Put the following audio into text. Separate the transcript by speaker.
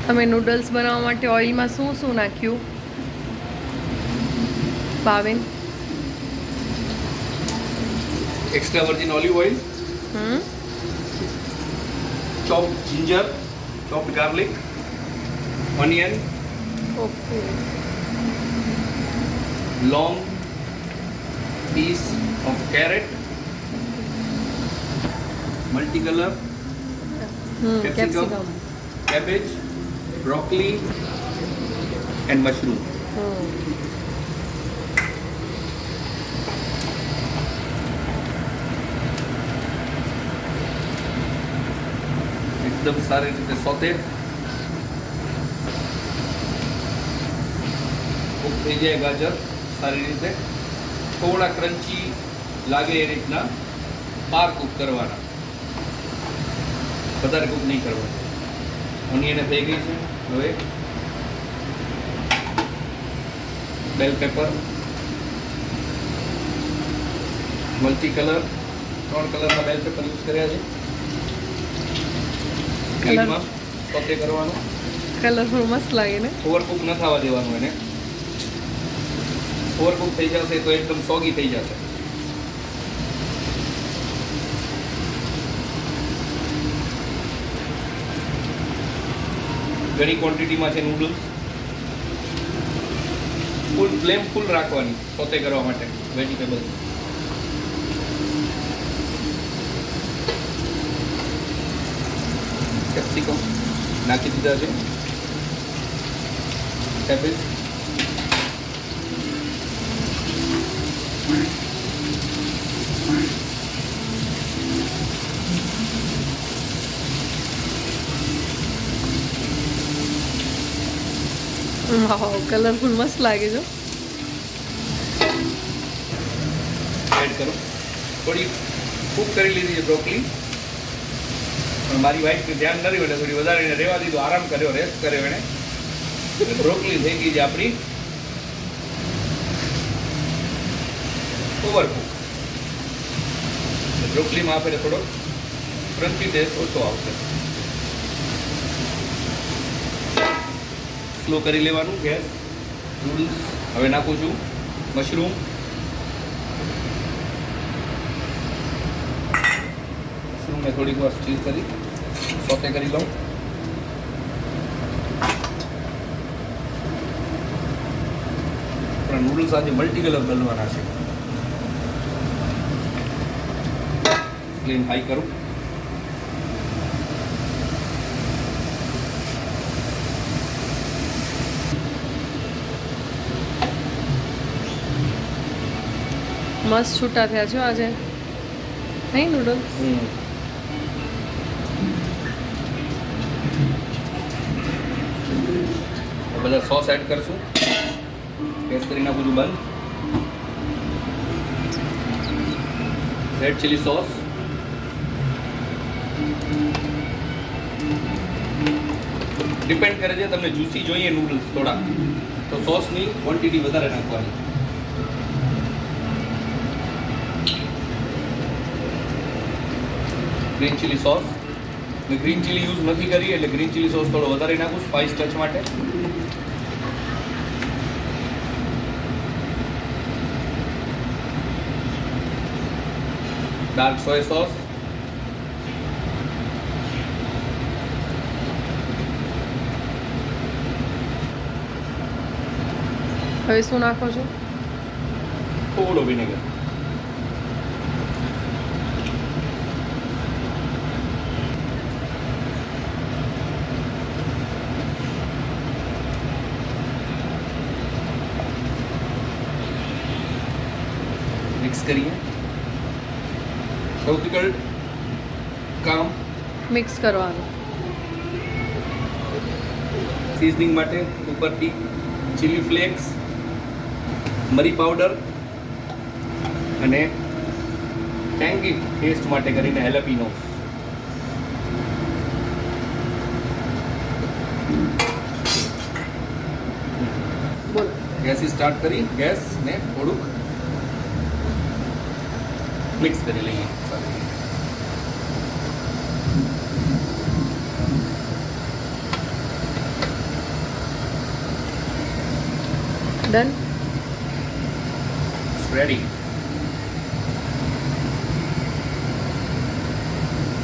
Speaker 1: તમે નૂડલ્સ બનાવવા માટે ઓઇલમાં શું શું નાખ્યું Bhavin?
Speaker 2: Extra virgin olive oil, chopped ginger, chopped garlic, onion,
Speaker 1: okay.
Speaker 2: long piece of carrot, multicolor, capsicum, cabbage, broccoli and mushroom. एकदम सारी रीते सौते કૂક થઈ જાય ગાજર સારી રીતે, થોડા ક્રન્ચી લાગે એ રીતના 12 કૂક કરવાના, વધારે કૂક નહીં કરવાના. ઓનિયન થઈ ગઈ છે. હવે બેલ પેપર, મલ્ટી કલર, 3 કલરના બેલ પેપર યુઝ કર્યા છે. કલરમાં સોતે કરવાનો,
Speaker 1: કલરફુલ મસ્ત લાગે ને.
Speaker 2: ઓવરકુક ન થવા દેવાનું એને. ઓવરકુક થઈ જશે તો એકદમ સોગી થઈ જશે. ઘણી ક્વોન્ટિટીમાં છે નૂડલ્સ. ફૂલ ફ્લેમ ફૂલ રાખવાની સોતે કરવા માટે વેજીટેબલ્સ. કેપ્સિકમ નાખી દીધા છે. કેબેજ,
Speaker 1: વાવ, કલરફુલ મસ્ત લાગે છે.
Speaker 2: એડ કરો. થોડી કૂક કરી લીધી છે બ્રોકલી, પણ મારી વાઈફને ધ્યાન ન રહ્યું એટલે થોડી વધારે એને રહેવા દીધું, આરામ કર્યો, રેસ્ટ કર્યો એને. બ્રોકલી થઈ ગઈ છે આપણી ઓવરકુક. બ્રોકલીમાં આપણે થોડો ક્રન્ચી ટેસ્ટ ઓછો આવશે. સ્લો કરી લેવાનું ગેસ. નૂડલ્સ હવે નાખું છું મશરૂમ. મશરૂમને થોડીક વાર સ્ટીર કરી સોતે કરી લઉં. આપણા નૂડલ્સ આજે મલ્ટી કલર બનવાના છે. ફ્લેમ હાઈ કરું.
Speaker 1: મસ્ત છૂટા થયા છો આજે નહીં નૂડલ્સ?
Speaker 2: બધા સોસ એડ કરશું. ગેસ કરી નાખું છું બંધ. રેડ ચીલી સોસ, ડિપેન્ડ કરે છે તમને જ્યુસી જોઈએ નૂડલ્સ થોડા તો સોસની ક્વોન્ટિટી વધારે નાખવાની. ગ્રીન ચીલી સોસ, મેં ગ્રીન ચીલી યુઝ નથી કરી એટલે ગ્રીન ચીલી સોસ થોડો વધારે નાખું સ્પાઇસ ટચ માટે. ડાર્ક સોય સોસ,
Speaker 1: હવે શું નાખો છો?
Speaker 2: થોડો વિનેગર. મિક્સ કરીએ. સૌથી કામ
Speaker 1: મિક્સ કરવાનું.
Speaker 2: સીઝનિંગ માટે ઉપરથી ચીલી ફ્લેક્સ, મરી પાવડર અને ટેંગી ટેસ્ટ માટે કરીને હેલાપીનોસ.
Speaker 1: બોલો.
Speaker 2: ગેસ સ્ટાર્ટ કરી ગેસને થોડુંક મિક્સ કરી લઈએ.
Speaker 1: ડન.
Speaker 2: રેડી.